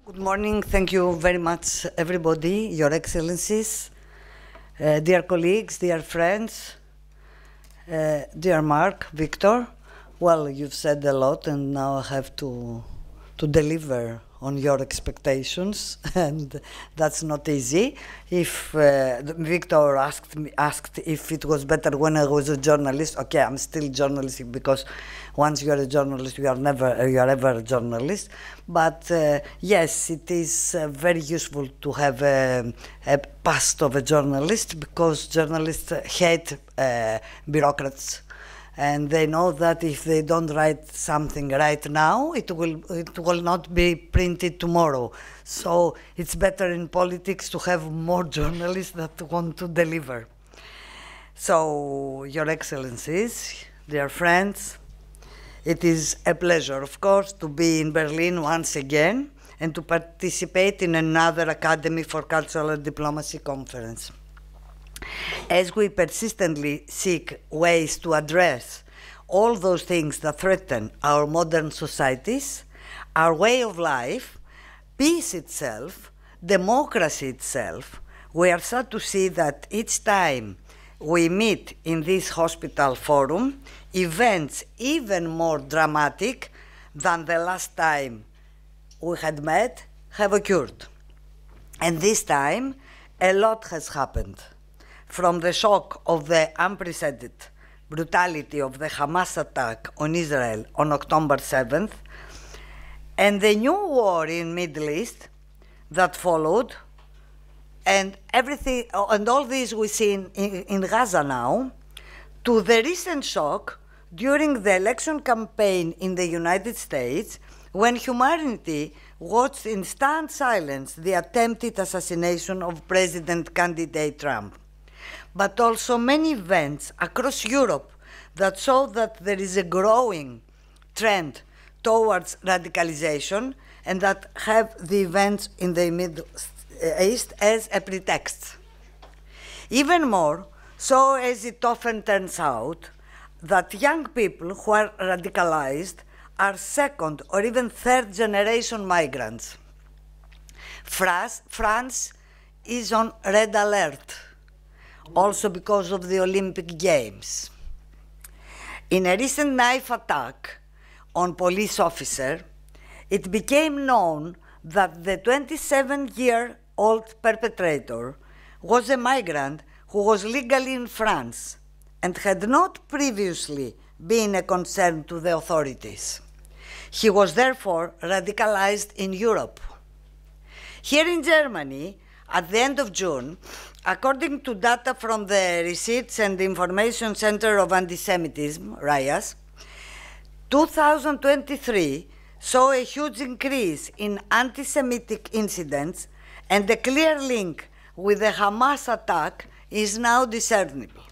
Good morning. Thank you very much, everybody, Your Excellencies, dear colleagues, dear friends, dear Mark, Victor. Well, you've said a lot, and now I have to deliver on your expectations, and that's not easy. If Victor asked if it was better when I was a journalist, okay, I'm still journalistic because once you are a journalist, you are ever a journalist. But yes, it is very useful to have a past of a journalist because journalists hate bureaucrats. And they know that if they don't write something right now, it will not be printed tomorrow. So it's better in politics to have more journalists that want to deliver. So, Your Excellencies, dear friends, it is a pleasure, of course, to be in Berlin once again and to participate in another Academy for Cultural Diplomacy conference. As we persistently seek ways to address all those things that threaten our modern societies, our way of life, peace itself, democracy itself, we are sad to see that each time we meet in this hospital forum, events even more dramatic than the last time we had met have occurred. And this time, a lot has happened. From the shock of the unprecedented brutality of the Hamas attack on Israel on October 7th, and the new war in Middle East that followed, and everything, and all this we see in Gaza now, to the recent shock during the election campaign in the United States, when humanity watched in stunned silence the attempted assassination of President candidate Trump. But also many events across Europe that show that there is a growing trend towards radicalization and that have the events in the Middle East as a pretext. Even more, so as it often turns out, that young people who are radicalized are second or even third generation migrants. France is on red alert, also because of the Olympic Games. In a recent knife attack on police officer, it became known that the 27-year-old perpetrator was a migrant who was legally in France and had not previously been a concern to the authorities. He was therefore radicalized in Europe. Here in Germany, at the end of June, according to data from the Research and Information Center of Anti-Semitism, RIAS, 2023 saw a huge increase in anti-Semitic incidents, and a clear link with the Hamas attack is now discernible.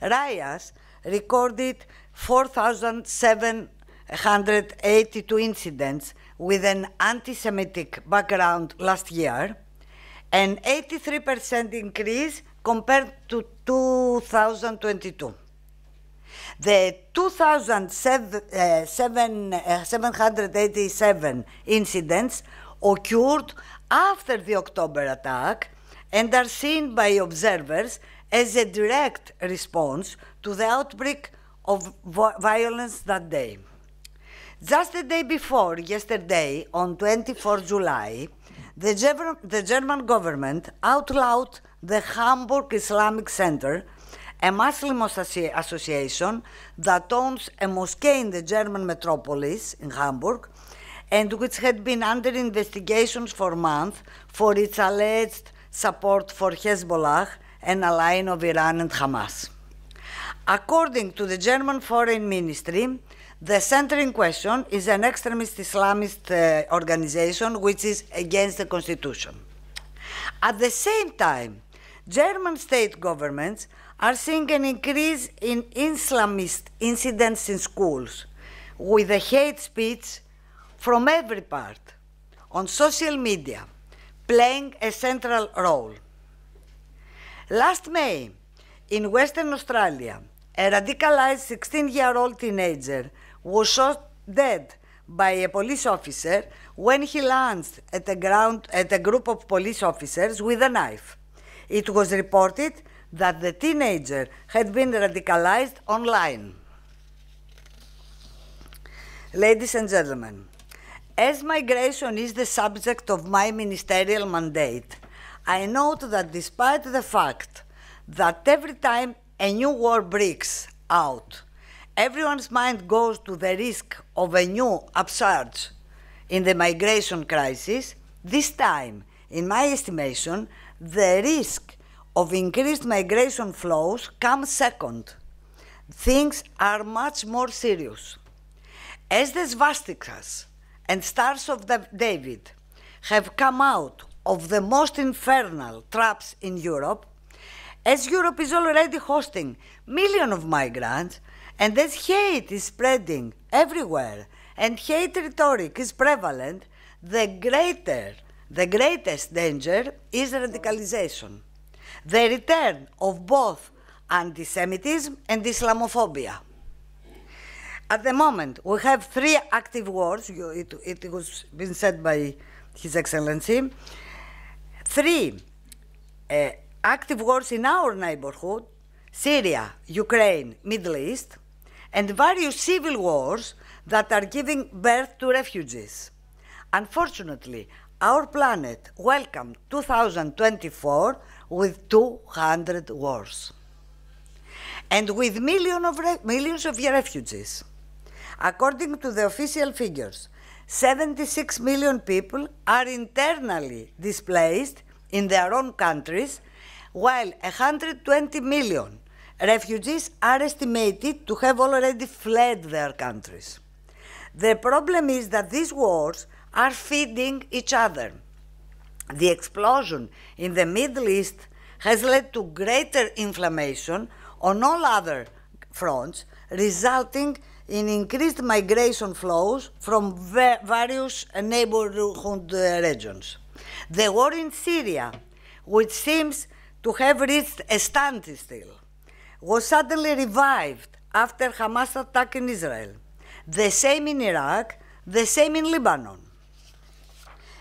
RIAS recorded 4,782 incidents with an anti-Semitic background last year, an 83% increase compared to 2022. The 2,787 incidents occurred after the October attack and are seen by observers as a direct response to the outbreak of violence that day. Just the day before, yesterday, on 24 July, the German government outlawed the Hamburg Islamic Center, a Muslim association that owns a mosque in the German metropolis in Hamburg, and which had been under investigations for months for its alleged support for Hezbollah, an ally of Iran and Hamas. According to the German Foreign Ministry, the center in question is an extremist Islamist organization which is against the constitution. At the same time, German state governments are seeing an increase in Islamist incidents in schools, with the hate speech from every part, on social media, playing a central role. Last May, in Western Australia, a radicalized 16-year-old teenager was shot dead by a police officer when he lunged at a group of police officers with a knife. It was reported that the teenager had been radicalized online. Ladies and gentlemen, as migration is the subject of my ministerial mandate, I note that despite the fact that every time a new war breaks out, everyone's mind goes to the risk of a new upsurge in the migration crisis, this time, in my estimation, the risk of increased migration flows comes second. Things are much more serious. As the swastikas and stars of David have come out of the most infernal traps in Europe, as Europe is already hosting millions of migrants, and as hate is spreading everywhere and hate rhetoric is prevalent, the greatest danger is radicalization, the return of both anti-Semitism and Islamophobia. At the moment, we have 3 active wars. It was been said by His Excellency. 3 active wars in our neighborhood: Syria, Ukraine, Middle East, and various civil wars that are giving birth to refugees. Unfortunately, our planet welcomed 2024 with 200 wars and with millions of refugees. According to the official figures, 76 million people are internally displaced in their own countries, while 120 million refugees are estimated to have already fled their countries. The problem is that these wars are feeding each other. The explosion in the Middle East has led to greater inflammation on all other fronts, resulting in increased migration flows from various neighborhood regions. The war in Syria, which seems to have reached a standstill, was suddenly revived after Hamas attack in Israel. The same in Iraq, the same in Lebanon.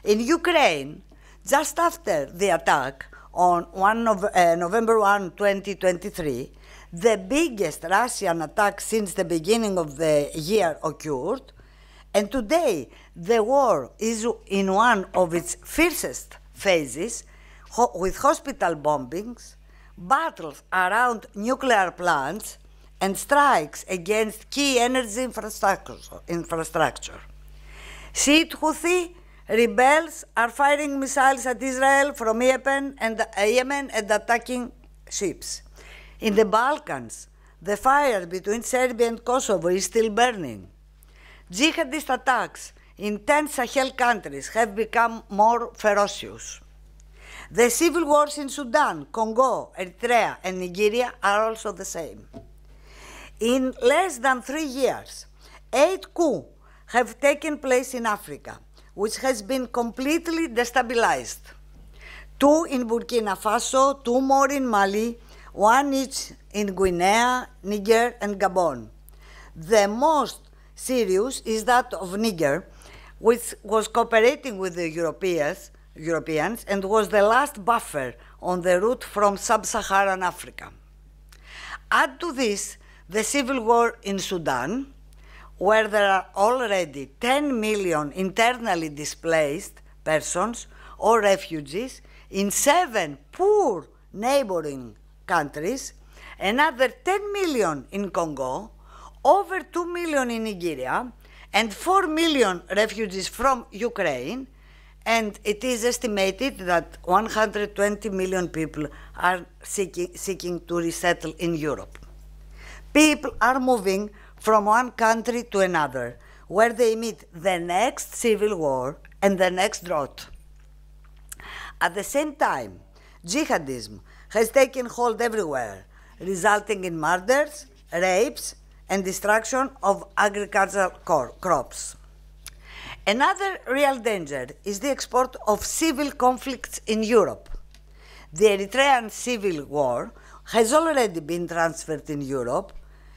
In Ukraine, just after the attack on November 1, 2023, the biggest Russian attack since the beginning of the year occurred, and today the war is in one of its fiercest phases, with hospital bombings, battles around nuclear plants, and strikes against key energy infrastructure. Shiite Houthi rebels are firing missiles at Israel from Yemen and attacking ships. In the Balkans, the fire between Serbia and Kosovo is still burning. Jihadist attacks in 10 Sahel countries have become more ferocious. The civil wars in Sudan, Congo, Eritrea, and Nigeria are also the same. In less than 3 years, 8 coups have taken place in Africa, which has been completely destabilized. 2 in Burkina Faso, 2 more in Mali, 1 each in Guinea, Niger, and Gabon. The most serious is that of Niger, which was cooperating with the Europeans and was the last buffer on the route from sub-Saharan Africa. Add to this the civil war in Sudan, where there are already 10 million internally displaced persons or refugees in 7 poor neighboring countries, another 10 million in Congo, over 2 million in Nigeria, and 4 million refugees from Ukraine, and it is estimated that 120 million people are seeking to resettle in Europe. People are moving from one country to another, where they meet the next civil war and the next drought. At the same time, jihadism has taken hold everywhere, resulting in murders, rapes, and destruction of agricultural crops. Another real danger is the export of civil conflicts in Europe. The Eritrean civil war has already been transferred in Europe,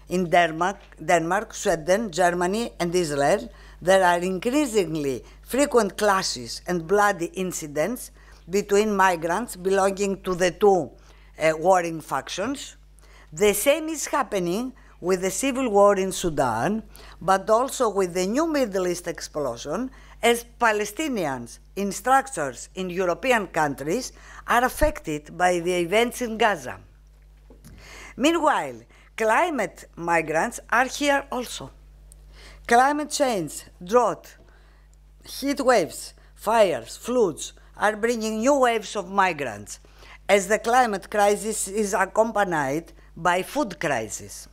in Denmark, Sweden, Germany, and Israel. There are increasingly frequent clashes and bloody incidents between migrants belonging to the two warring factions. The same is happening with the civil war in Sudan, but also with the new Middle East explosion, as Palestinians in structures in European countries are affected by the events in Gaza. Meanwhile, climate migrants are here also. Climate change, drought, heat waves, fires, floods are bringing new waves of migrants, as the climate crisis is accompanied by food crisis.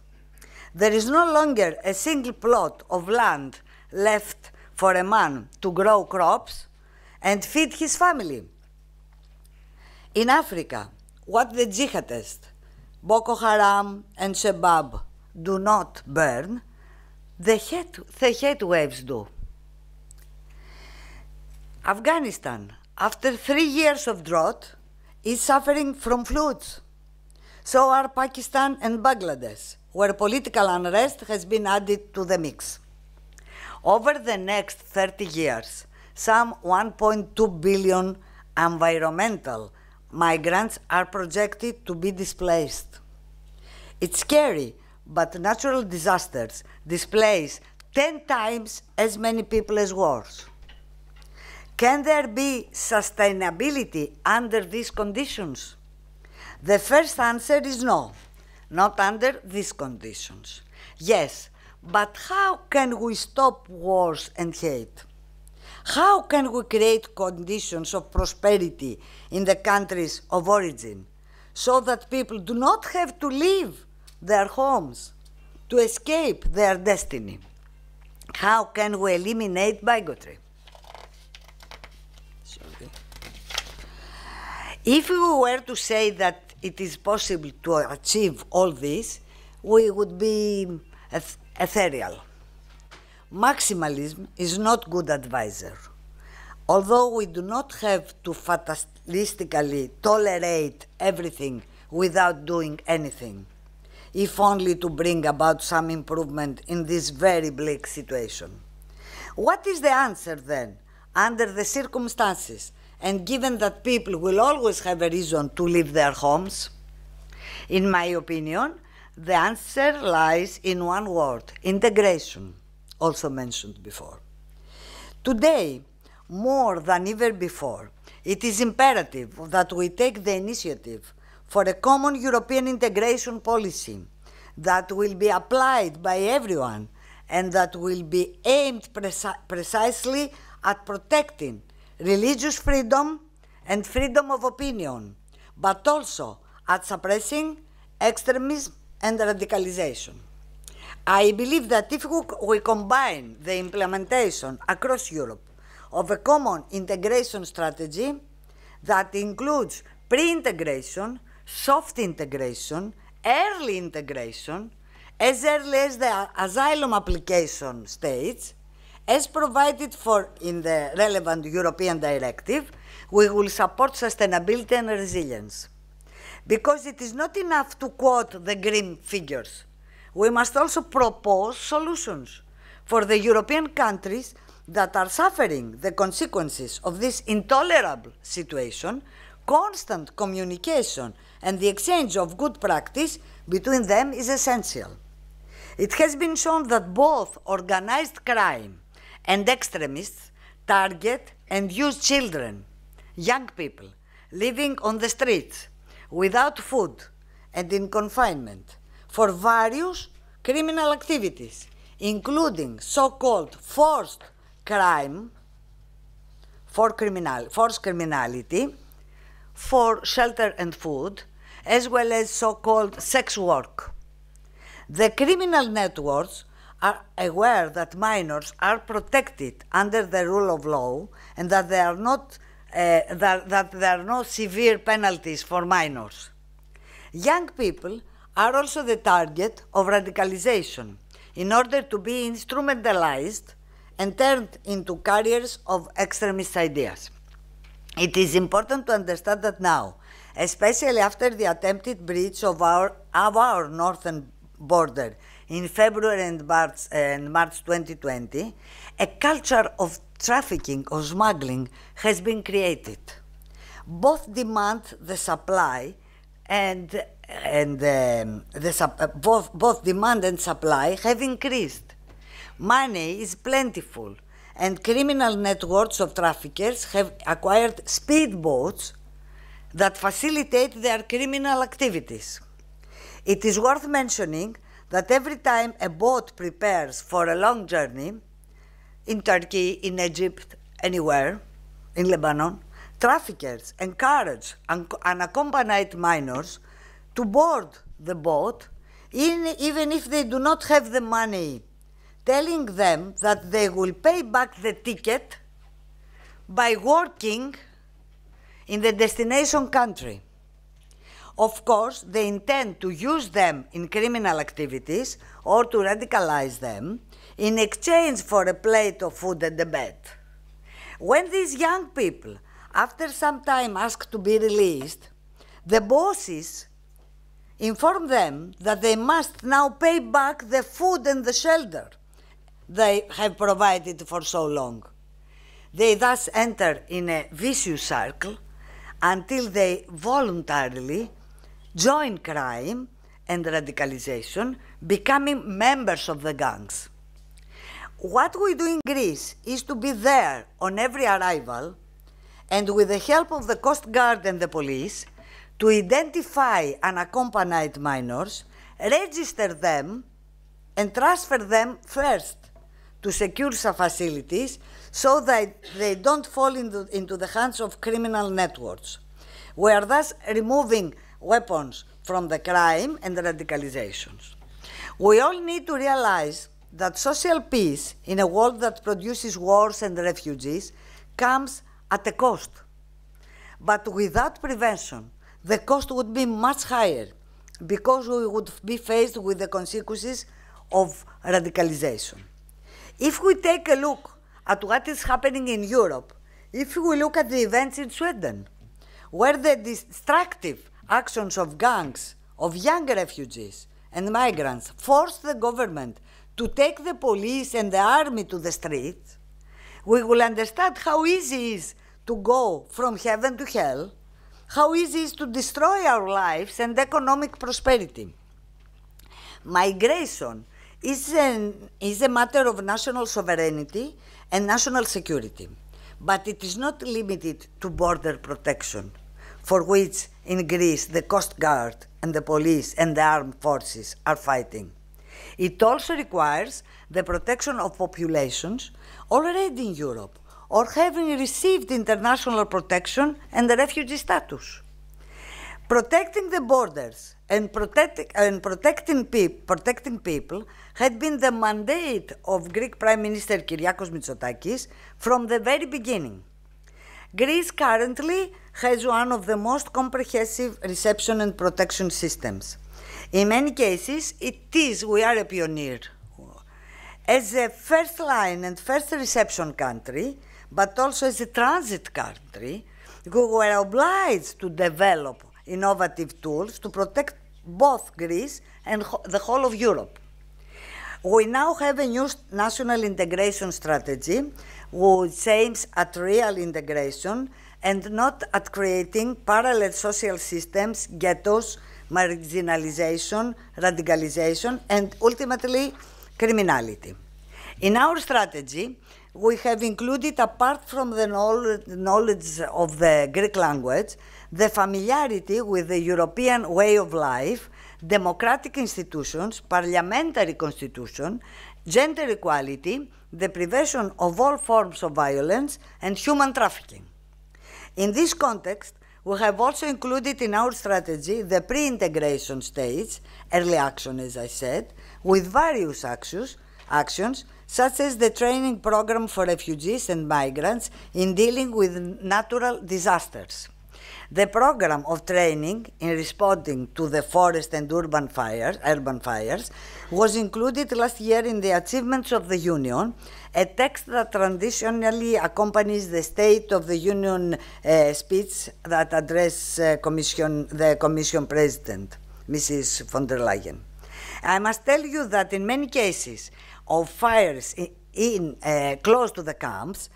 There is no longer a single plot of land left for a man to grow crops and feed his family. In Africa, what the jihadists, Boko Haram and Shabab, do not burn, the heat waves do. Afghanistan, after 3 years of drought, is suffering from floods. So are Pakistan and Bangladesh, where political unrest has been added to the mix. Over the next 30 years, some 1.2 billion environmental migrants are projected to be displaced. It's scary, but natural disasters displace 10 times as many people as wars. Can there be sustainability under these conditions? The first answer is no, not under these conditions. Yes, but how can we stop wars and hate? How can we create conditions of prosperity in the countries of origin so that people do not have to leave their homes to escape their destiny? How can we eliminate bigotry? If we were to say that it is possible to achieve all this, we would be ethereal. Maximalism is not good advisor. Although we do not have to fatalistically tolerate everything without doing anything, if only to bring about some improvement in this very bleak situation. What is the answer then, under the circumstances, and given that people will always have a reason to leave their homes? In my opinion, the answer lies in one word: integration, also mentioned before. Today, more than ever before, it is imperative that we take the initiative for a common European integration policy that will be applied by everyone and that will be aimed precisely at protecting religious freedom and freedom of opinion, but also at suppressing extremism and radicalization. I believe that if we combine the implementation across Europe of a common integration strategy that includes pre-integration, soft integration, early integration, as early as the asylum application stage, as provided for in the relevant European directive, we will support sustainability and resilience. Because it is not enough to quote the grim figures. We must also propose solutions for the European countries that are suffering the consequences of this intolerable situation. Constant communication and the exchange of good practice between them is essential. It has been shown that both organized crime and extremists target and use children, young people, living on the streets, without food and in confinement, for various criminal activities, including so-called forced crime, forced criminality, for shelter and food, as well as so-called sex work. The criminal networks are aware that minors are protected under the rule of law and that there are no severe penalties for minors. Young people are also the target of radicalization in order to be instrumentalized and turned into carriers of extremist ideas. It is important to understand that now, especially after the attempted breach of our northern border in February and March 2020, a culture of trafficking or smuggling has been created. Both demand the supply both demand and supply have increased. Money is plentiful, and criminal networks of traffickers have acquired speedboats that facilitate their criminal activities. It is worth mentioning that every time a boat prepares for a long journey, in Turkey, in Egypt, anywhere, in Lebanon, traffickers encourage unaccompanied minors to board the boat, even if they do not have the money, telling them that they will pay back the ticket by working in the destination country. Of course, they intend to use them in criminal activities or to radicalize them in exchange for a plate of food and a bed. When these young people, after some time, ask to be released, the bosses inform them that they must now pay back the food and the shelter they have provided for so long. They thus enter in a vicious circle until they voluntarily join crime and radicalization, becoming members of the gangs. What we do in Greece is to be there on every arrival and, with the help of the Coast Guard and the police, to identify unaccompanied minors, register them, and transfer them first to secure facilities so that they don't fall into the hands of criminal networks. We are thus removing weapons from the crime and the radicalizations. We all need to realize that social peace in a world that produces wars and refugees comes at a cost. But without prevention, the cost would be much higher because we would be faced with the consequences of radicalization. If we take a look at what is happening in Europe, if we look at the events in Sweden, where the destructive actions of gangs, of young refugees and migrants forced the government to take the police and the army to the streets, we will understand how easy it is to go from heaven to hell, how easy it is to destroy our lives and economic prosperity. Migration is a matter of national sovereignty and national security, but it is not limited to border protection, for which in Greece the Coast Guard and the police and the armed forces are fighting. It also requires the protection of populations already in Europe or having received international protection and the refugee status. Protecting the borders and protecting people had been the mandate of Greek Prime Minister Kyriakos Mitsotakis from the very beginning. Greece currently has one of the most comprehensive reception and protection systems. In many cases, we are a pioneer. As a first line and first reception country, but also as a transit country, we were obliged to develop innovative tools to protect both Greece and the whole of Europe. We now have a new national integration strategy which aims at real integration and not at creating parallel social systems, ghettos, marginalization, radicalization, and ultimately criminality. In our strategy, we have included, apart from the knowledge of the Greek language, the familiarity with the European way of life, democratic institutions, parliamentary constitution, gender equality, the prevention of all forms of violence, and human trafficking. In this context, we have also included in our strategy the pre-integration stage, early action, as I said, with various actions, such as the training program for refugees and migrants in dealing with natural disasters. The program of training in responding to the forest and urban fires was included last year in the Achievements of the Union, a text that traditionally accompanies the State of the Union speech that addressed the Commission President, Mrs. von der Leyen. I must tell you that in many cases of fires close to the camps,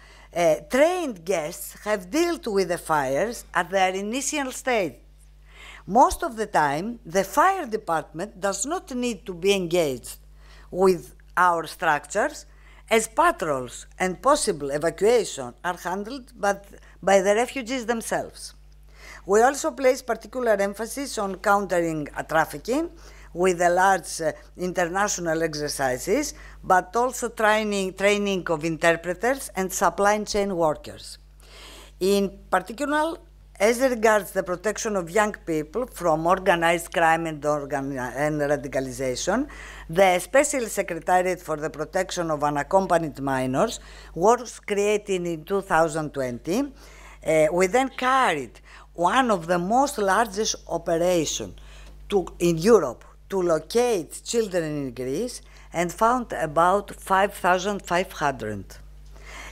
trained guests have dealt with the fires at their initial stage. Most of the time, the fire department does not need to be engaged with our structures, as patrols and possible evacuation are handled by the refugees themselves. We also place particular emphasis on countering trafficking with the large international exercises, but also training of interpreters and supply chain workers. In particular, as regards the protection of young people from organized crime and radicalization, the Special Secretariat for the Protection of Unaccompanied Minors was created in 2020. We then carried one of the most largest operations in Europe to locate children in Greece and found about 5,500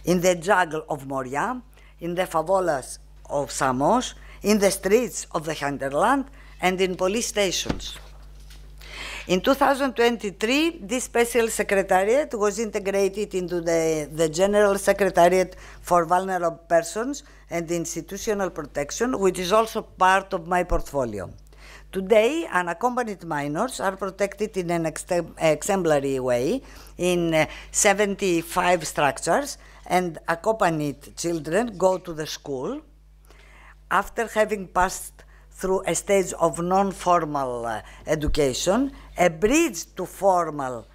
in the jungle of Moria, in the favelas of Samos, in the streets of the hinterland, and in police stations. In 2023, this special secretariat was integrated into the General Secretariat for Vulnerable Persons and Institutional Protection, which is also part of my portfolio. Today, unaccompanied minors are protected in an exemplary way in 75 structures, and accompanied children go to the school after having passed through a stage of non-formal education, a bridge to formal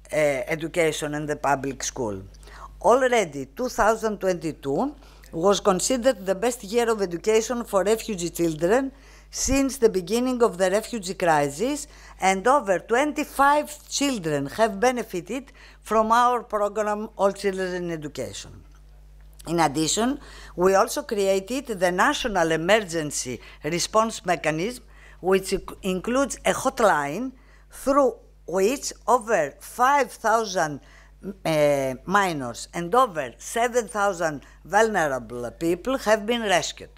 education in the public school. Already 2022 was considered the best year of education for refugee children since the beginning of the refugee crisis, and over 25 children have benefited from our program, All Children in Education. In addition, we also created the National Emergency Response Mechanism, which includes a hotline through which over 5,000 minors and over 7,000 vulnerable people have been rescued.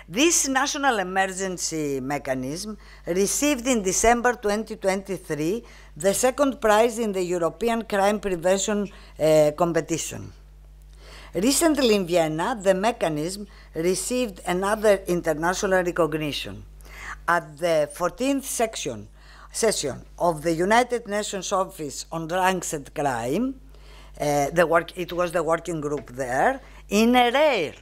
This National Emergency Mechanism received in December 2023 the second prize in the European Crime Prevention competition. Recently in Vienna, the mechanism received another international recognition. At the 14th session of the United Nations Office on Drugs and Crime, it was the working group there, in a rare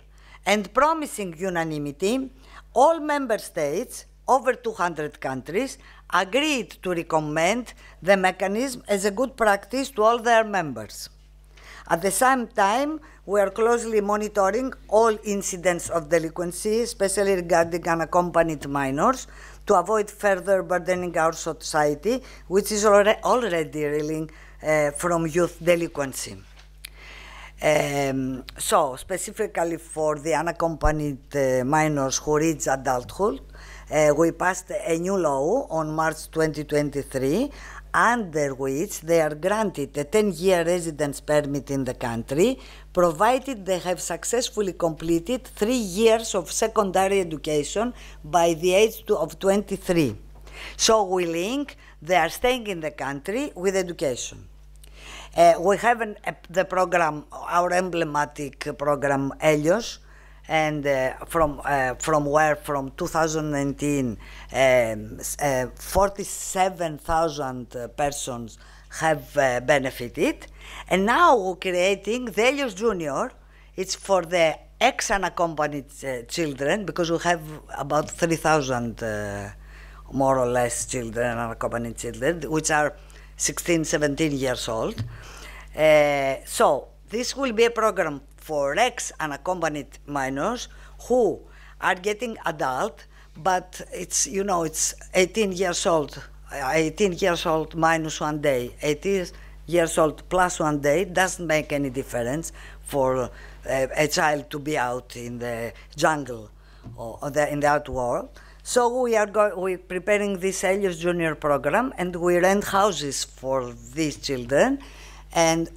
and promising unanimity, all member states, over 200 countries, agreed to recommend the mechanism as a good practice to all their members. At the same time, we are closely monitoring all incidents of delinquency, especially regarding unaccompanied minors, to avoid further burdening our society, which is already reeling from youth delinquency. So, specifically for the unaccompanied minors who reach adulthood, we passed a new law on March 2023, under which they are granted a 10-year residence permit in the country, provided they have successfully completed 3 years of secondary education by the age of 23. So we link their staying in the country with education. We have the program, our emblematic program, Helios, and from 2019, 47,000 persons have benefited. And now we're creating the Helios Junior. It's for the ex-unaccompanied children, because we have about 3,000 more or less children, unaccompanied children, which are 16, 17 years old. So this will be a program for ex-unaccompanied minors who are getting adult, but it's, you know, it's 18 years old minus 1 day, 18 years old plus 1 day doesn't make any difference for a child to be out in the jungle or in the out world. So we're preparing this Helios Junior program, and we rent houses for these children, and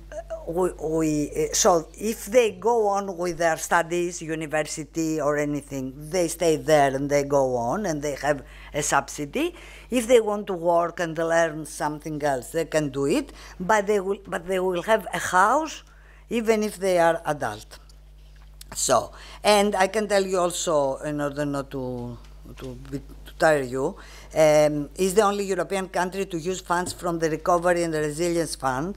so if they go on with their studies, university or anything, they stay there and they go on and they have a subsidy. If they want to work and learn something else, they can do it, but they will have a house even if they are adult. So, and I can tell you also, in order not to tire you, is the only European country to use funds from the Recovery and Resilience Fund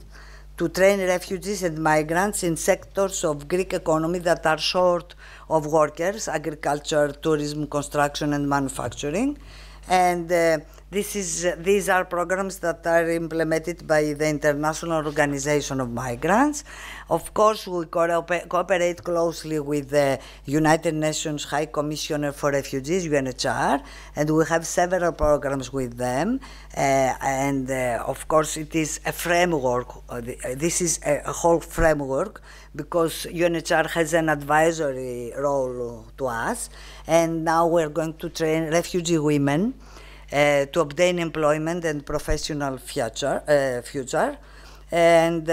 to train refugees and migrants in sectors of Greek economy that are short of workers: agriculture, tourism, construction, and manufacturing. And these are programs that are implemented by the International Organization of Migrants. Of course, we cooperate closely with the United Nations High Commissioner for Refugees, UNHCR, and we have several programs with them. Of course, it is a framework. This is a whole framework because UNHCR has an advisory role to us, and now we're going to train refugee women to obtain employment and professional future. And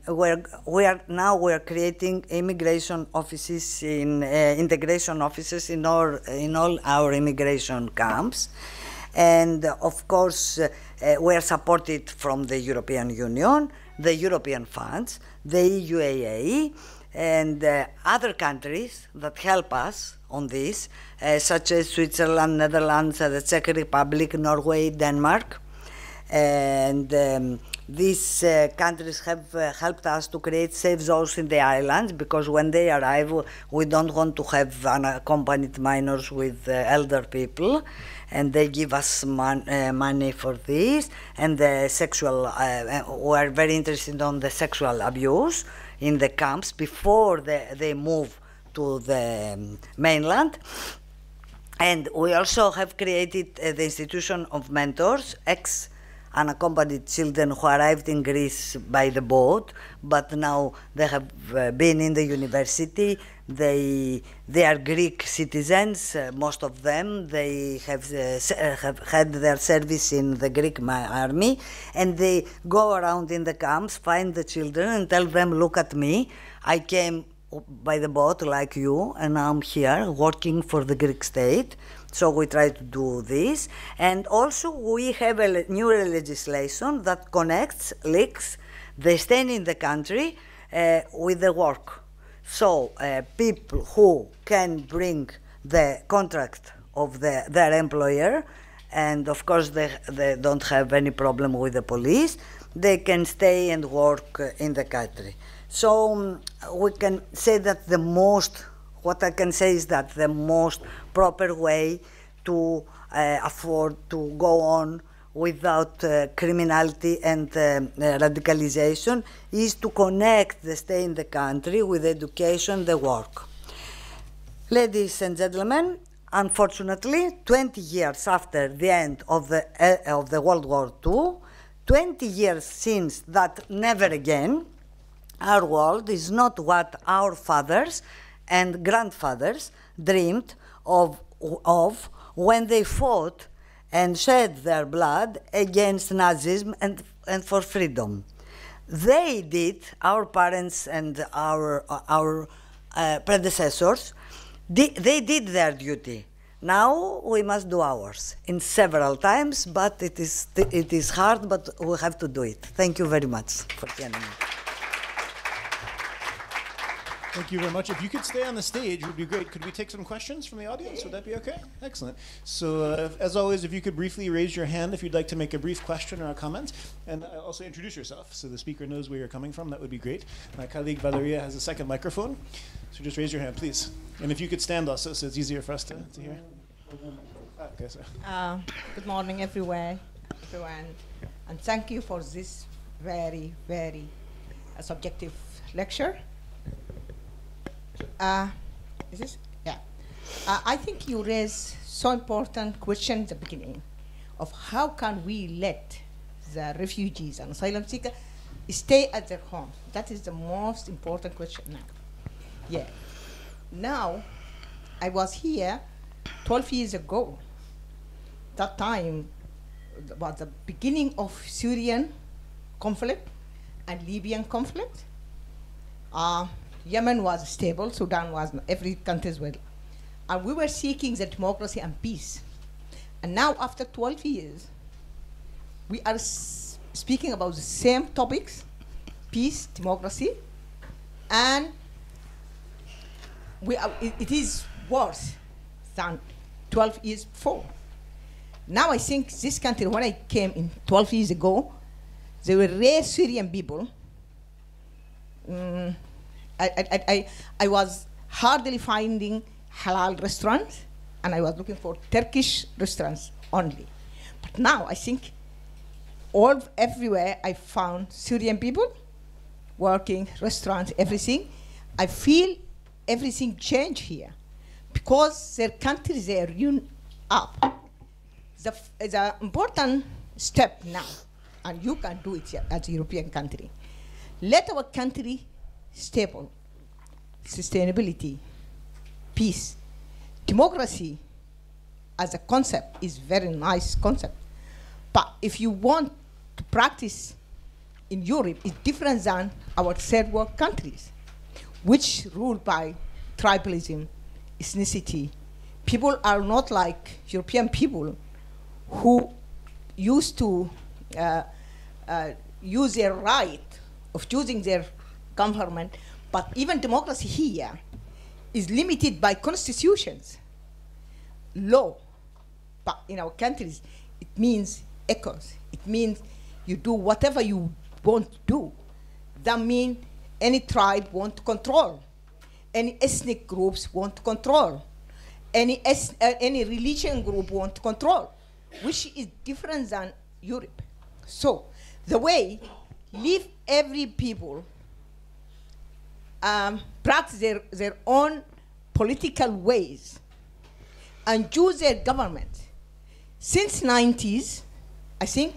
we're creating immigration offices integration offices in all our immigration camps. And of course, we are supported from the European Union, the European funds, the EUAA, and other countries that help us on this, such as Switzerland, Netherlands, the Czech Republic, Norway, Denmark. And these countries have helped us to create safe zones in the islands, because when they arrive, we don't want to have unaccompanied minors with elder people, and they give us money for this. And the sexual, we are very interested on the sexual abuse in the camps before they move to the mainland. And we also have created the institution of mentors, unaccompanied children who arrived in Greece by the boat, but now they have been in the university. They are Greek citizens, most of them. They have had their service in the Greek army, and they go around in the camps, find the children, and tell them, "Look at me, I came by the boat like you, and I'm here working for the Greek state." So we try to do this. And also we have a new legislation that links the staying in the country with the work. So people who can bring the contract of their employer, and of course they don't have any problem with the police, they can stay and work in the country. So we can say that what I can say is that the most proper way to afford to go on without criminality and radicalization is to connect the stay in the country with education, the work. Ladies and gentlemen, unfortunately, 20 years after the end of the World War II, 20 years since that never again, our world is not what our fathers and grandfathers dreamed of when they fought and shed their blood against Nazism and for freedom. They did, our parents and our predecessors, they did their duty. Now we must do ours in several times, but it is hard, but we have to do it. Thank you very much for hearing me. Thank you very much. If you could stay on the stage, it would be great. Could we take some questions from the audience? Would that be okay? Excellent. So as always, if you could briefly raise your hand if you'd like to make a brief question or a comment, and also introduce yourself so the speaker knows where you're coming from, that would be great. My colleague Valeria has a second microphone, so just raise your hand, please. And if you could stand also, so it's easier for us to hear. Okay, so. Good morning, everyone, and thank you for this very, very subjective lecture. Is this? Yeah. I think you raised so important question at the beginning of how can we let the refugees and asylum seekers stay at their home. That is the most important question now. Yeah. Now, I was here 12 years ago. That time was the beginning of Syrian conflict and Libyan conflict. Yemen was stable, Sudan was, every country as well. And we were seeking the democracy and peace. And now, after 12 years, we are speaking about the same topics, peace, democracy, and it is worse than 12 years before. Now I think this country, when I came in 12 years ago, they were rare Syrian people. I was hardly finding halal restaurants, and I was looking for Turkish restaurants only. But now I think everywhere I found Syrian people working, restaurants, everything. I feel everything changed here because their countries are united up. The important step now, and you can do it as a European country, let our country stable, sustainability, peace, democracy as a concept is very nice concept. But if you want to practice in Europe, it's different than our third world countries, which ruled by tribalism, ethnicity. People are not like European people who used to use their right of choosing their government, but even democracy here is limited by constitutions, law. But in our countries, it means echoes. It means you do whatever you want to do. That means any tribe want to control, any ethnic groups want to control, any religion group want to control, which is different than Europe. So the way leave every people practice their own political ways and choose their government. Since 90s, I think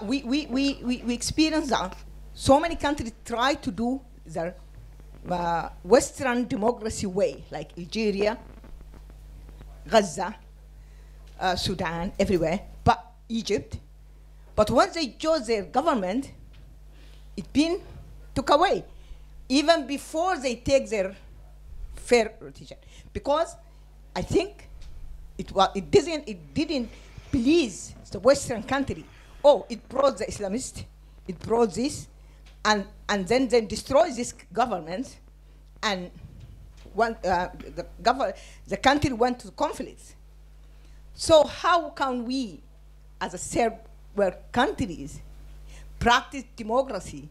we experienced that so many countries try to do their Western democracy way, like Algeria, Gaza, Sudan, everywhere, but Egypt. But once they chose their government, it been took away, even before they take their fair rotation. Because I think it didn't please the Western country. Oh, it brought the Islamists, it brought this, and then destroys this government, and the country went to conflicts. So how can we, as a third world countries, practice democracy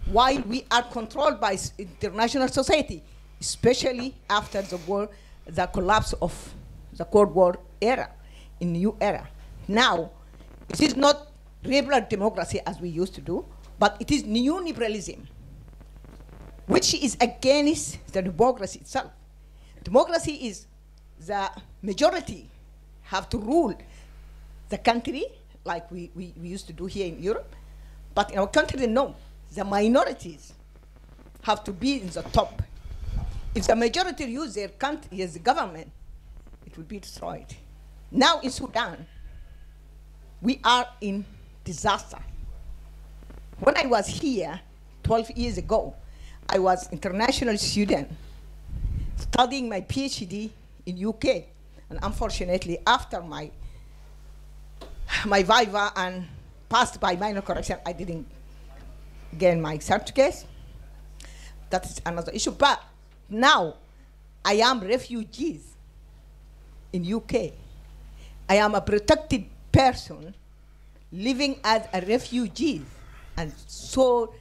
while we are controlled by international society, especially after the collapse of the Cold War era, in new era? Now, it is not liberal democracy as we used to do, but it is neoliberalism, which is against the democracy itself. Democracy is the majority have to rule the country, like we used to do here in Europe. But in our country, no. The minorities have to be in the top. If the majority use their country as the government, it will be destroyed. Now in Sudan, we are in disaster. When I was here 12 years ago, I was international student studying my PhD in UK. And unfortunately, after my viva and passed by minor correction, I didn't get my certificate. That is another issue. But now, I am refugees in UK. I am a protected person living as a refugee, and so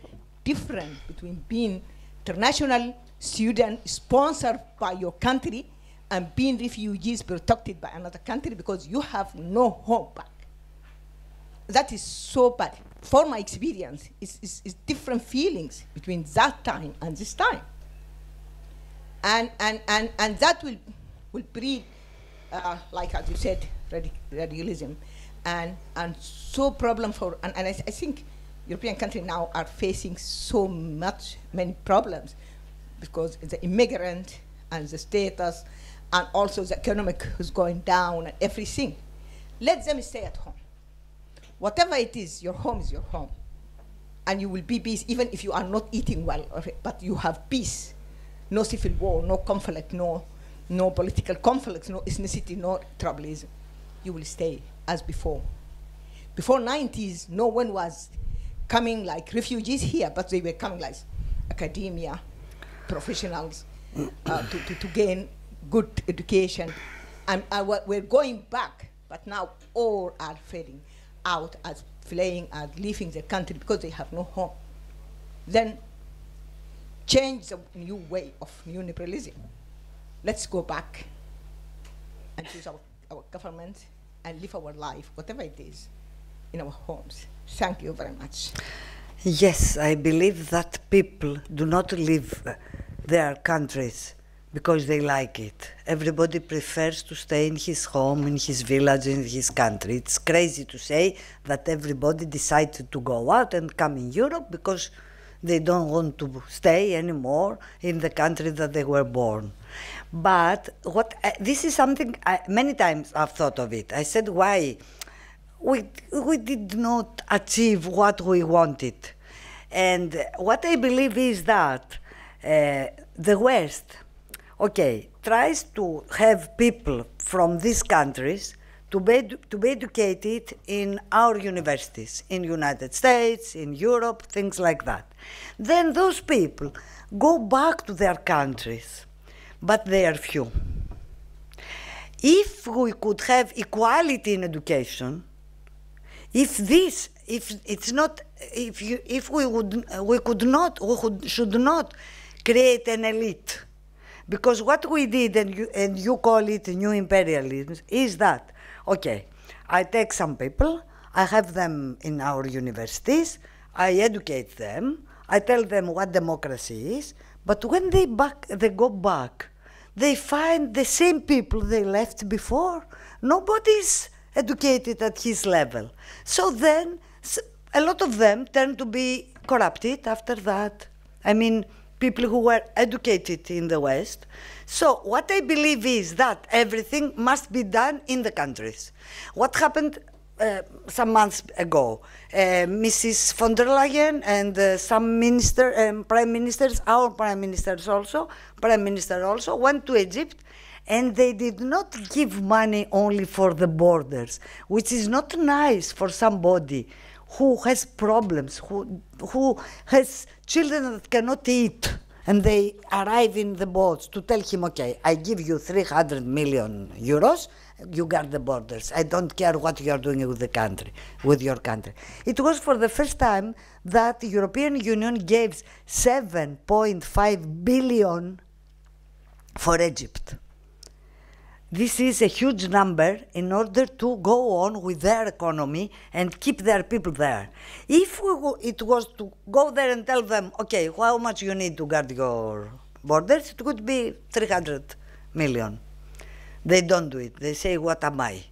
different between being international student sponsored by your country and being refugees protected by another country because you have no home back. That is so bad. For my experience, it's different feelings between that time and this time. And that will breed, like as you said, radicalism, and so problem for, and I think European countries now are facing so many problems because the immigrant and the status and also the economic is going down and everything. Let them stay at home. Whatever it is, your home is your home. and you will be peace even if you are not eating well, but you have peace. No civil war, no conflict, no political conflicts, no ethnicity, no tribalism. You will stay as before. Before 90s, no one was coming like refugees here, but they were coming like academia, professionals, to gain good education. And we're going back, but now all are fading out as fleeing and leaving the country because they have no home. Then change the new way of neoliberalism. Let's go back and choose our government and live our life, whatever it is, in our homes. Thank you very much. Yes, I believe that people do not leave their countries because they like it. Everybody prefers to stay in his home, in his village, in his country. It's crazy to say that everybody decided to go out and come in Europe because they don't want to stay anymore in the country that they were born. But this is something many times I've thought of it. I said, why? We did not achieve what we wanted. And what I believe is that the West, tries to have people from these countries to be educated in our universities, in the United States, in Europe, things like that. Then those people go back to their countries, but they are few. If we could have equality in education, we should not create an elite. Because what we did, and you call it new imperialism, is that, I take some people, I have them in our universities, I educate them, I tell them what democracy is, but when they go back, they find the same people they left before. Nobody's educated at his level. So then, a lot of them tend to be corrupted after that. I mean, people who were educated in the West. So what I believe is that everything must be done in the countries. What happened some months ago, Mrs. von der Leyen and some prime ministers, our prime minister also, went to Egypt, and they did not give money only for the borders, which is not nice for somebody who has problems, who has children that cannot eat, and they arrive in the boats to tell him, I give you 300 million euros, you guard the borders. I don't care what you are doing with your country. It was for the first time that the European Union gave 7.5 billion for Egypt. This is a huge number in order to go on with their economy and keep their people there. If it was to go there and tell them, how much you need to guard your borders, it would be 300 million. They don't do it. They say, what am I?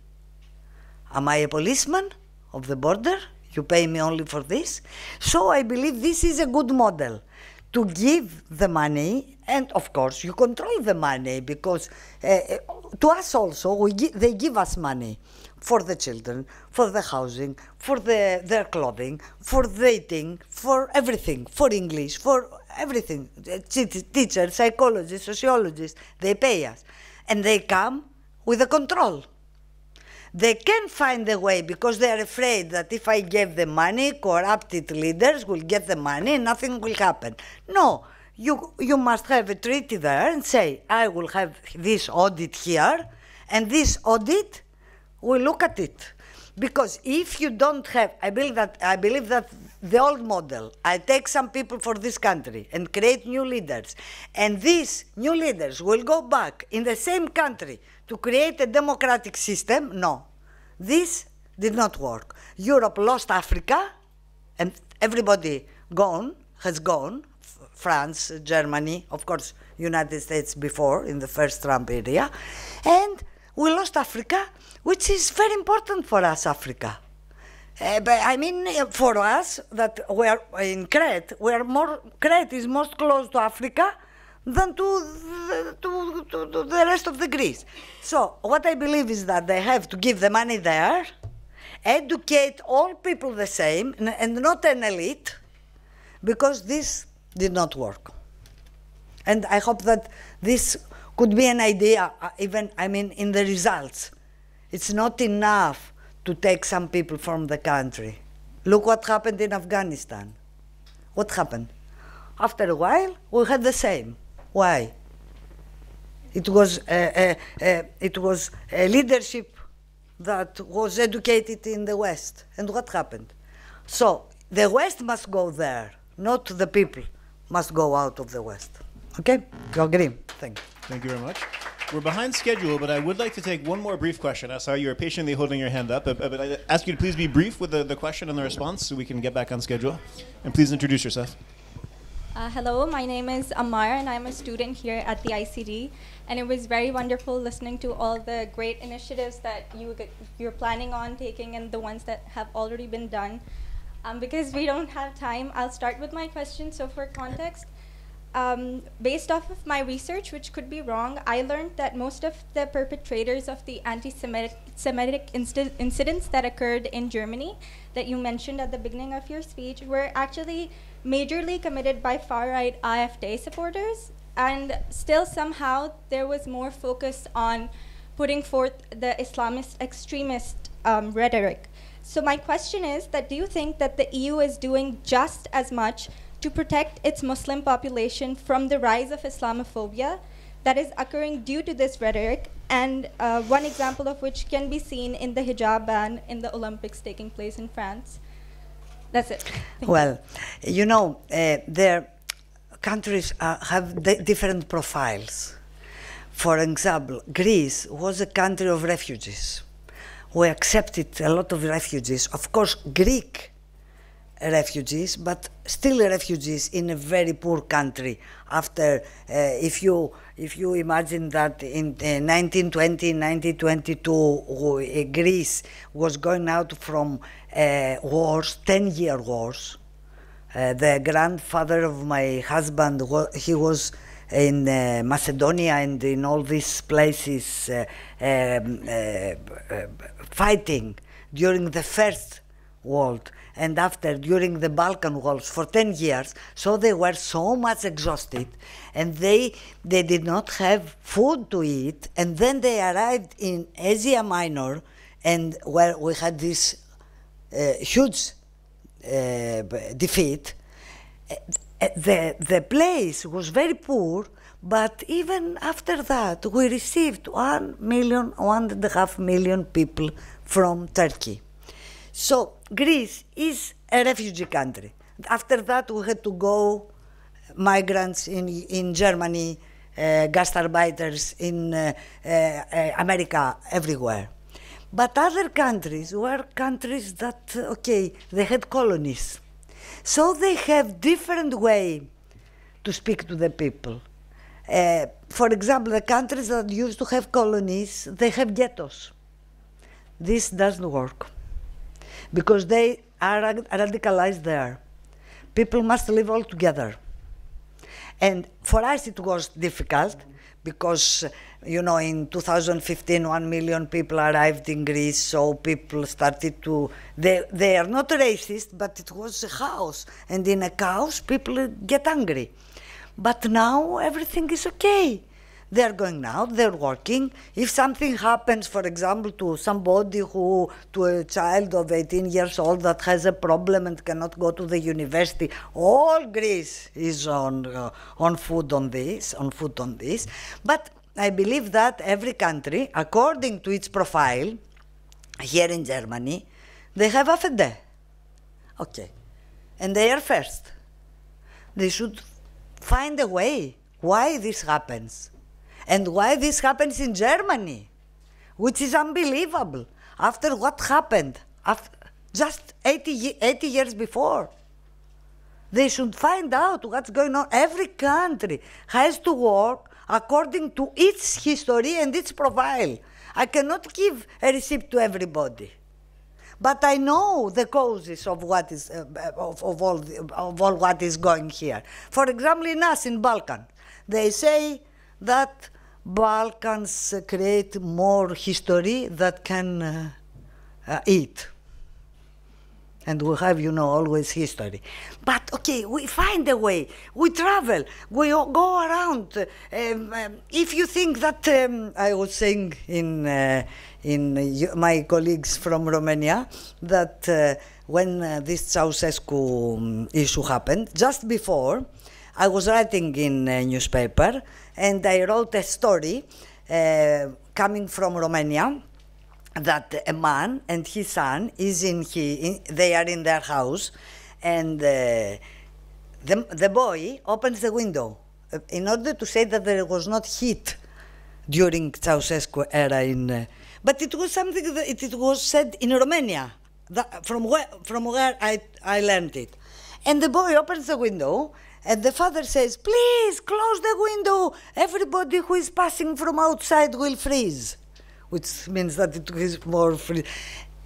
Am I a policeman of the border? You pay me only for this? So I believe this is a good model. To give the money, and of course you control the money, because to us also they give us money for the children, for the housing, for their clothing, for the eating, for everything, for English, for everything. Teachers, psychologists, sociologists, they pay us. And they come with a control. They can find a way because they are afraid that if I give them money, corrupted leaders will get the money and nothing will happen. No, you must have a treaty there and say, I will have this audit here, and this audit will look at it. Because if you don't have, I believe that the old model, I take some people for this country and create new leaders, and these new leaders will go back in the same country to create a democratic system. No, this did not work. Europe lost Africa, and everybody has gone, France, Germany, of course, United States before, in the first Trump era, and we lost Africa, which is very important for us, Africa. But I mean, for us, that we are in Crete, Crete is most close to Africa than to the rest of the Greece. So what I believe is that they have to give the money there, educate all people the same, and not an elite, because this did not work. And I hope that this could be an idea, even, I mean, in the results. It's not enough to take some people from the country. Look what happened in Afghanistan. What happened? After a while, we had the same. Why? It was a leadership that was educated in the West. And what happened? So the West must go there, not the people must go out of the West. Okay? You agree? Thank you. Thank you very much. We're behind schedule, but I would like to take one more brief question. I saw you were patiently holding your hand up, but I ask you to please be brief with the question and the response so we can get back on schedule. And please introduce yourself. Hello, my name is Amar, and I'm a student here at the ICD. And it was very wonderful listening to all the great initiatives that you're planning on taking and the ones that have already been done. Because we don't have time, I'll start with my question. So for context, based off of my research, which could be wrong, I learned that most of the perpetrators of the anti-Semitic incidents that occurred in Germany that you mentioned at the beginning of your speech were actually majorly committed by far-right AfD supporters, and still somehow there was more focus on putting forth the Islamist extremist rhetoric. So my question is that do you think that the EU is doing just as much to protect its Muslim population from the rise of Islamophobia that is occurring due to this rhetoric, and one example of which can be seen in the hijab ban in the Olympics taking place in France? That's it. Well, you know, their countries have different profiles. For example, Greece was a country of refugees. We accepted a lot of refugees, of course, Greek refugees, but still refugees in a very poor country. After, if you imagine that in 1920, 1922, Greece was going out from wars, 10-year wars. The grandfather of my husband, he was in Macedonia and in all these places fighting during the First World and after during the Balkan Wars for 10 years. So they were so much exhausted and they did not have food to eat, and then they arrived in Asia Minor, and where we had this huge defeat. The place was very poor, but even after that we received 1.5 million people from Turkey. So Greece is a refugee country. After that we had to go migrants in Germany, gastarbeiters in America, everywhere. But other countries were countries that, okay, they had colonies. So they have different way to speak to the people. For example, the countries that used to have colonies, they have ghettos. This doesn't work because they are radicalized there. People must live all together. And for us it was difficult because, you know, in 2015, 1 million people arrived in Greece, so people started to, they are not racist, but it was a chaos. And in a chaos, people get angry. But now everything is okay. They're going out, they're working. If something happens, for example, to somebody to a child of 18 years old that has a problem and cannot go to the university, all Greece is on foot on this. But I believe that every country, according to its profile, here in Germany, they have AfD. Okay. And they are first. They should find a way why this happens. And why this happens in Germany, which is unbelievable, after what happened just 80 years before. They should find out what's going on. Every country has to work according to its history and its profile. I cannot give a receipt to everybody. But I know the causes of what is of all what is going here. For example, in us in Balkan, they say that Balkans create more history that can eat. And we have, you know, always history. But, okay, we find a way. We travel. We go around. If you think that, I was saying in my colleagues from Romania, that when this Ceausescu issue happened, just before, I was writing in a newspaper, and I wrote a story coming from Romania, that a man and his son they are in their house, and the boy opens the window in order to say that there was not heat during Ceausescu era but it was something that it was said in Romania, from where I learned it. And the boy opens the window, and the father says, "Please close the window, everybody who is passing from outside will freeze," which means that it is more free.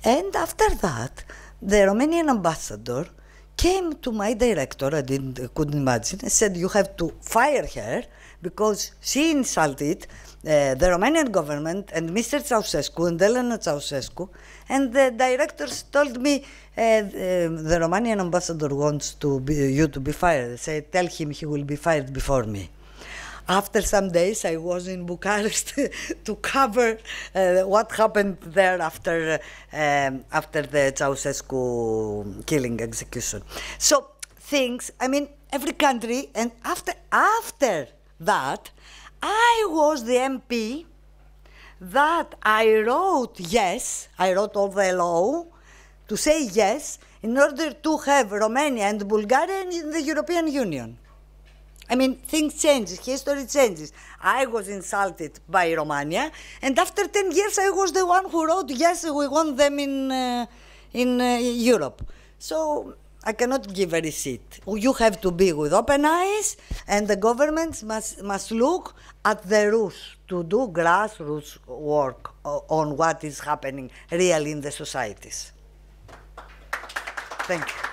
And after that, the Romanian ambassador came to my director, I couldn't imagine, and said, "You have to fire her because she insulted the Romanian government and Mr. Ceausescu and Elena Ceausescu." And the directors told me, the Romanian ambassador wants you to be fired. I said, "Tell him he will be fired before me." After some days, I was in Bucharest to cover what happened there after the Ceausescu killing execution. So things, I mean, every country, and after that, I was the MP that I wrote all the law to say yes in order to have Romania and Bulgaria in the European Union. I mean, things change, history changes. I was insulted by Romania, and after 10 years I was the one who wrote, yes, we want them in Europe. So I cannot give a receipt. You have to be with open eyes, and the governments must look at the roots to do grassroots work on what is happening really in the societies. Thank you.